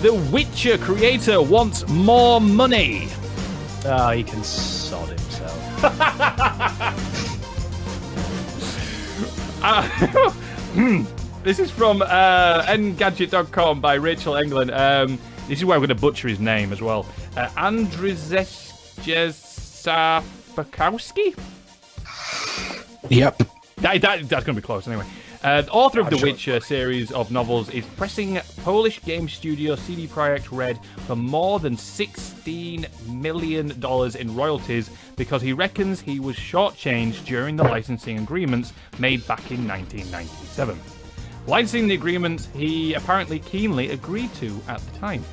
The Witcher creator wants more money. Oh, he can sod himself. This is from Engadget.com by Rachel England. This is where I'm going to butcher his name as well. Andrzej Sapkowski? Yep. That's going to be close anyway. The author of the Witcher series of novels is pressing Polish game studio CD Projekt Red for more than $16 million in royalties because he reckons he was shortchanged during the licensing agreements made back in 1997. Licensing the agreements he apparently keenly agreed to at the time.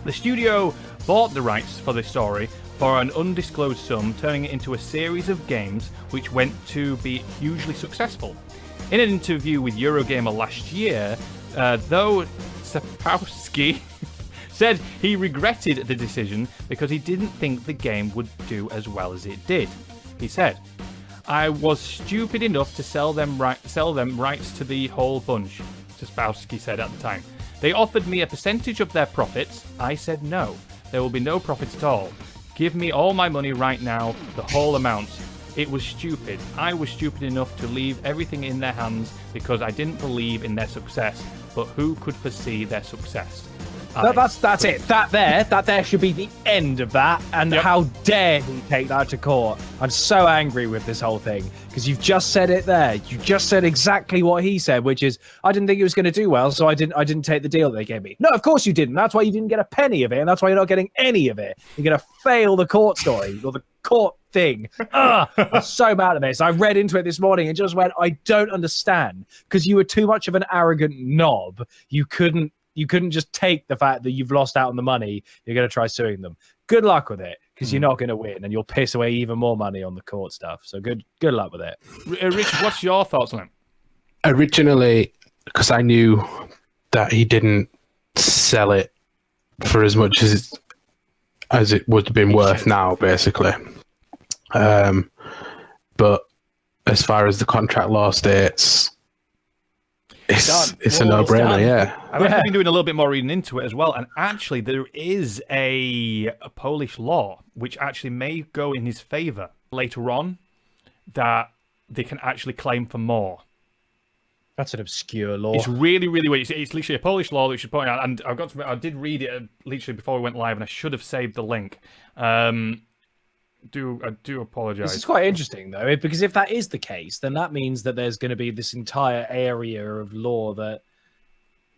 The studio bought the rights for the story for an undisclosed sum, turning it into a series of games which went to be hugely successful. In an interview with Eurogamer last year, though Sapkowski said he regretted the decision because he didn't think the game would do as well as it did. He said, "I was stupid enough to sell them rights to the whole bunch," Sapkowski said at the time. "They offered me a percentage of their profits. I said no. There will be no profits at all. Give me all my money right now, the whole amount. It was stupid. I was stupid enough to leave everything in their hands because I didn't believe in their success. But who could foresee their success?" That's it. That there should be the end of that. And how dare he take that to court? I'm so angry with this whole thing because you've just said it there. You just said exactly what he said, which is, I didn't think it was going to do well, so I didn't take the deal that they gave me. No, of course you didn't. That's why you didn't get a penny of it, and that's why you're not getting any of it. You're going to fail the court story or the court thing. I'm so mad at this. I read into it this morning and just went, I don't understand, because you were too much of an arrogant knob. You couldn't just take the fact that you've lost out on the money. You're going to try suing them. Good luck with it, because you're not going to win, and you'll piss away even more money on the court stuff. So good luck with it. Richard, what's your thoughts on it? Originally, because I knew that he didn't sell it for as much as it would have been worth now, basically. But as far as the contract law states, it's a no-brainer, yeah. I've actually been doing a little bit more reading into it as well, and actually there is a Polish law which actually may go in his favour later on, that they can actually claim for more. That's an obscure law. It's really, really weird. It's literally a Polish law that we should point out, and I did read it literally before we went live, and I should have saved the link. I do apologise. This is quite interesting, though, because if that is the case, then that means that there's going to be this entire area of law that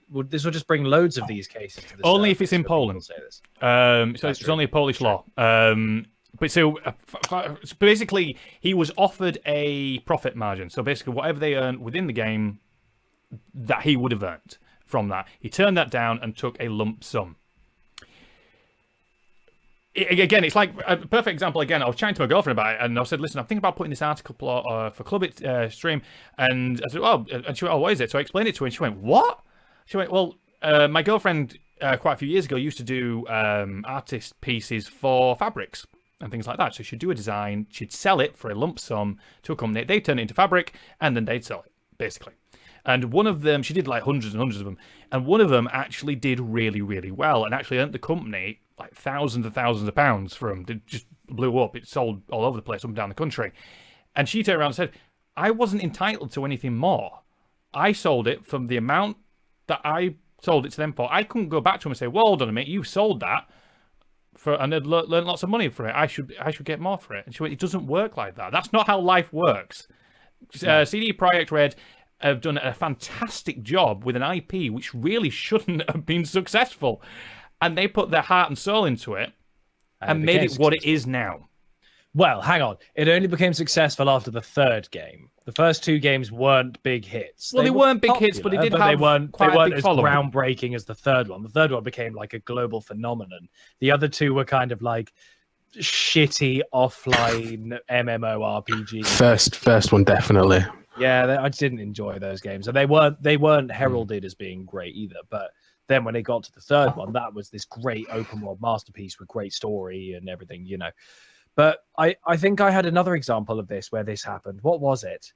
this will just bring loads of these cases to the only surface if it's in Poland. Say this. So it's only a Polish law. But so basically, he was offered a profit margin. So basically, whatever they earned within the game, that he would have earned from that. He turned that down and took a lump sum. Again, it's like a perfect example. Again, I was chatting to my girlfriend about it, and I said, "Listen, I'm thinking about putting this article for Clubit stream." And I said, "Oh," and she went, "Oh, what is it?" So I explained it to her, and she went, "What?" She went, "Well, my girlfriend quite a few years ago used to do artist pieces for fabrics and things like that. So she'd do a design, she'd sell it for a lump sum to a company, they'd turn it into fabric, and then they'd sell it, basically. And one of them, she did like hundreds and hundreds of them, and one of them actually did really, really well, and actually earned the company like thousands and thousands of pounds for them. It just blew up. It sold all over the place, up and down the country. And she turned around and said, I wasn't entitled to anything more. I sold it from the amount that I sold it to them for. I couldn't go back to them and say, well, hold on a minute, you sold that for, and they'd learned lots of money for it. I should get more for it. And she went, it doesn't work like that. That's not how life works. CD Projekt Red have done a fantastic job with an IP which really shouldn't have been successful. And they put their heart and soul into it and made it what it is now. Well, hang on. It only became successful after the third game. The first two games weren't big hits. Well, they weren't big hits, but they did have they weren't as following. groundbreaking as the third one. The third one became like a global phenomenon. The other two were kind of like shitty offline MMORPG. First one definitely. Yeah, I didn't enjoy those games, and they weren't heralded as being great either. But then when it got to the third one, that was this great open world masterpiece with great story and everything, you know. But I think I had another example of this where this happened. What was it?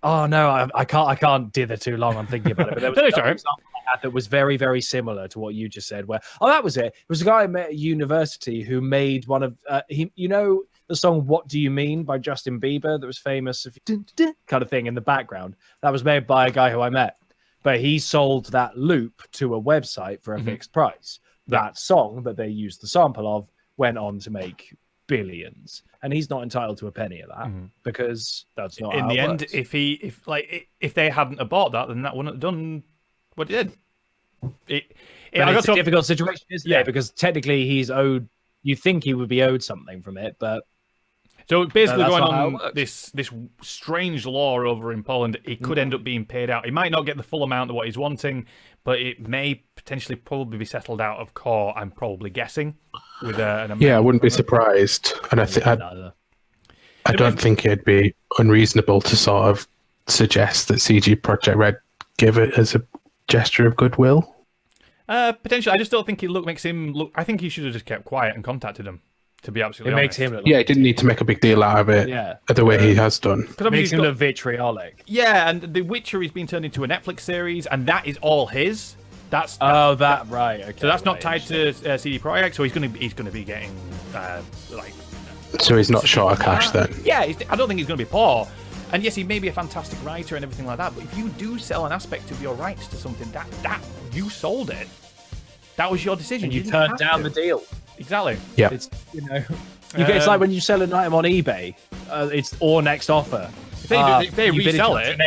Oh no, I can't dither too long on thinking about it. But there was another example I had that was very, very similar to what you just said. Where that was it. It was a guy I met at university who made one of the song "What Do You Mean" by Justin Bieber that was famous, kind of thing in the background. That was made by a guy who I met, but he sold that loop to a website for a fixed price. That song that they used the sample of went on to make billions, and he's not entitled to a penny of that because that's not in how the it end. works. If they hadn't have bought that, then that wouldn't have done what it did. It's a difficult situation, isn't it? Because technically he's owed. You think he would be owed something from it, but so basically that's going not how it on works. this strange law over in Poland, he could end up being paid out. He might not get the full amount of what he's wanting, but it may potentially probably be settled out of court. I'm probably guessing with an amount. Yeah, I wouldn't be surprised, and I don't think it'd be unreasonable to sort of suggest that CD Projekt Red give it as a gesture of goodwill. Potentially, I just don't think it makes him look. I think he should have just kept quiet and contacted him. To be absolutely honest. Makes him look. Yeah, he didn't need to make a big deal out of it. The way he has done. It makes him look vitriolic. Yeah, and The Witcher is being turned into a Netflix series, and that is all his. Right. Okay, so that's not tied to CD Projekt. So he's going to be getting So he's not short of cash then. Yeah, I don't think he's going to be poor. And yes, he may be a fantastic writer and everything like that. But if you do sell an aspect of your rights to something, that you sold it. That was your decision. And you turned down the deal. Exactly. Yeah. It's it's like when you sell an item on eBay. It's or next offer. If they resell it.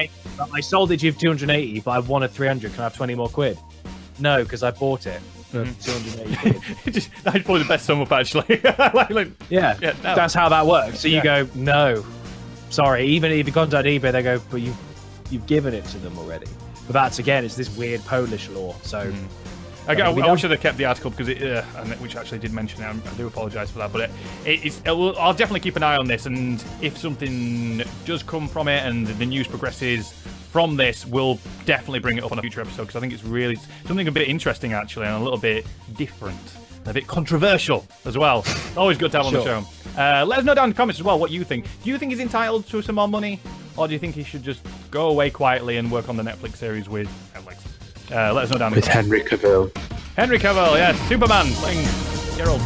I sold it to you for 280, but I wanted 300. Can I have 20 more quid? No, because I bought it for 280 quid. That's probably the best sum up, actually. That's how that works. So you go, no, sorry. Even if you contact eBay, they go, but you've given it to them already. But that's again, it's this weird Polish law. So. I wish I'd have kept the article because which actually did mention it. I do apologise for that, but I'll definitely keep an eye on this, and if something does come from it and the news progresses from this, we'll definitely bring it up on a future episode because I think it's really something a bit interesting actually, and a little bit different, a bit controversial as well. Always good to have on the show. Let us know down in the comments as well what you think. Do you think he's entitled to some more money, or do you think he should just go away quietly and work on the Netflix series with Netflix? Let us know down in the comments. Henry Cavill. Henry Cavill, yes, Superman playing Geralt.